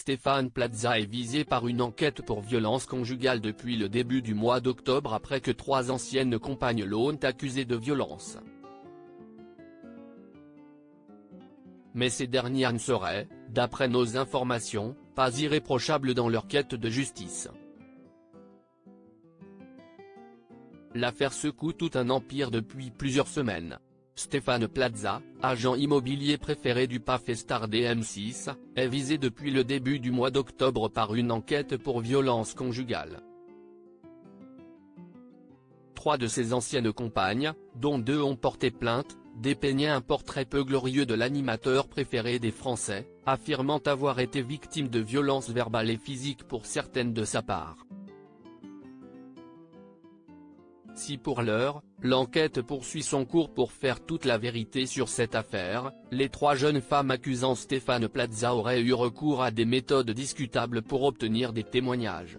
Stéphane Plaza est visé par une enquête pour violence conjugale depuis le début du mois d'octobre après que 3 anciennes compagnes l'ont accusé de violence. Mais ces dernières ne seraient, d'après nos informations, pas irréprochables dans leur quête de justice. L'affaire secoue tout un empire depuis plusieurs semaines. Stéphane Plaza, agent immobilier préféré du PAF star des M6, est visé depuis le début du mois d'octobre par une enquête pour violence conjugale. 3 de ses anciennes compagnes, dont 2 ont porté plainte, dépeignaient un portrait peu glorieux de l'animateur préféré des Français, affirmant avoir été victime de violences verbales et physiques pour certaines de sa part. Si pour l'heure, l'enquête poursuit son cours pour faire toute la vérité sur cette affaire, les 3 jeunes femmes accusant Stéphane Plaza auraient eu recours à des méthodes discutables pour obtenir des témoignages.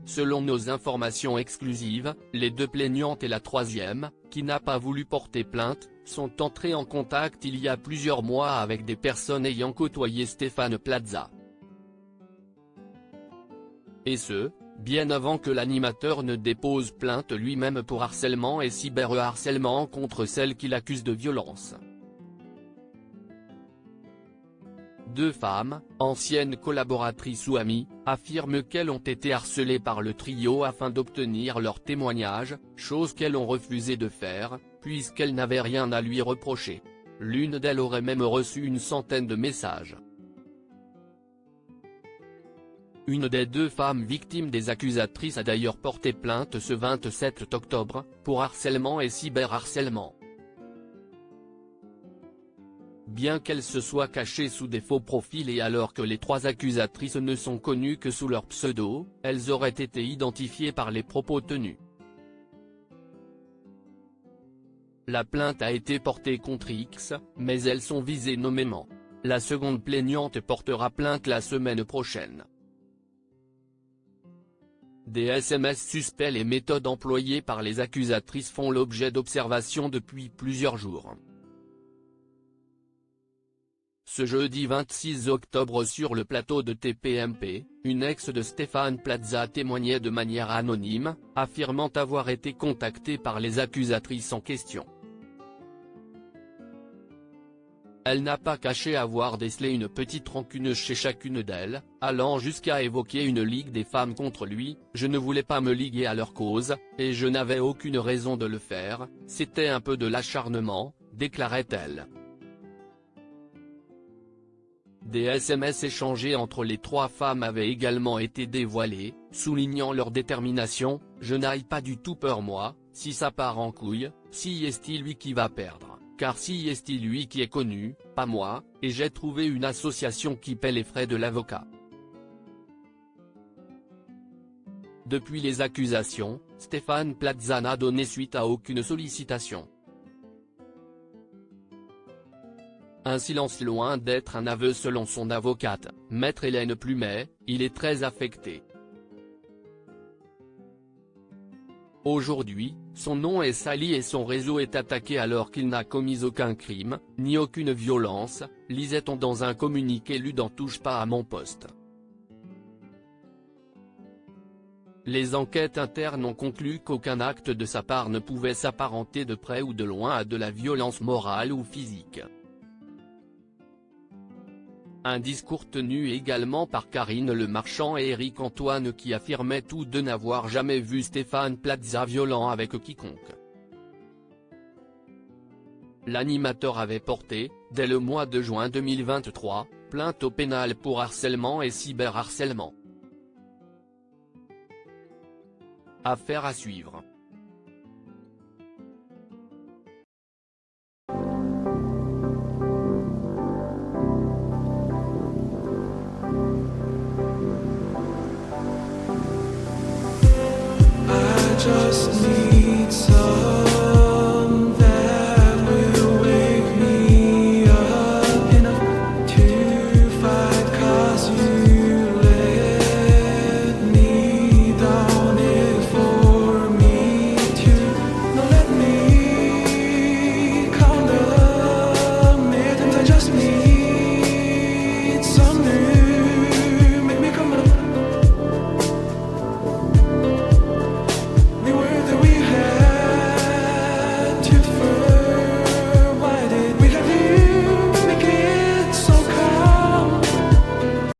Selon nos informations exclusives, les 2 plaignantes et la 3e, qui n'a pas voulu porter plainte, sont entrées en contact il y a plusieurs mois avec des personnes ayant côtoyé Stéphane Plaza. Et ce, bien avant que l'animateur ne dépose plainte lui-même pour harcèlement et cyberharcèlement contre celle qu'il accuse de violence. 2 femmes, anciennes collaboratrices ou amies, affirment qu'elles ont été harcelées par le trio afin d'obtenir leur témoignage, chose qu'elles ont refusé de faire, puisqu'elles n'avaient rien à lui reprocher. L'une d'elles aurait même reçu une centaine de messages. Une des 2 femmes victimes des accusatrices a d'ailleurs porté plainte ce 27 octobre, pour harcèlement et cyberharcèlement. Bien qu'elles se soient cachées sous des faux profils et alors que les 3 accusatrices ne sont connues que sous leur pseudo, elles auraient été identifiées par les propos tenus. La plainte a été portée contre X, mais elles sont visées nommément. La seconde plaignante portera plainte la semaine prochaine. Des SMS suspects. Les méthodes employées par les accusatrices font l'objet d'observations depuis plusieurs jours. Ce jeudi 26 octobre sur le plateau de TPMP, une ex de Stéphane Plaza témoignait de manière anonyme, affirmant avoir été contactée par les accusatrices en question. Elle n'a pas caché avoir décelé une petite rancune chez chacune d'elles, allant jusqu'à évoquer une ligue des femmes contre lui. Je ne voulais pas me liguer à leur cause, et je n'avais aucune raison de le faire, c'était un peu de l'acharnement, déclarait-elle. Des SMS échangés entre les 3 femmes avaient également été dévoilés, soulignant leur détermination. Je n'aille pas du tout peur moi, si ça part en couille, si est-il lui qui va perdre, car si est-il lui qui est connu, pas moi, et j'ai trouvé une association qui paie les frais de l'avocat. Depuis les accusations, Stéphane Plaza n'a donné suite à aucune sollicitation. Un silence loin d'être un aveu selon son avocate, maître Hélène Plumet. Il est très affecté. Aujourd'hui, son nom est sali et son réseau est attaqué alors qu'il n'a commis aucun crime, ni aucune violence, lisait-on dans un communiqué lu dans Touche pas à mon poste. Les enquêtes internes ont conclu qu'aucun acte de sa part ne pouvait s'apparenter de près ou de loin à de la violence morale ou physique. Un discours tenu également par Karine Le Marchand et Éric Antoine qui affirmaient tous 2 n'avoir jamais vu Stéphane Plaza violent avec quiconque. L'animateur avait porté, dès le mois de juin 2023, plainte au pénal pour harcèlement et cyberharcèlement. Affaire à suivre. Just need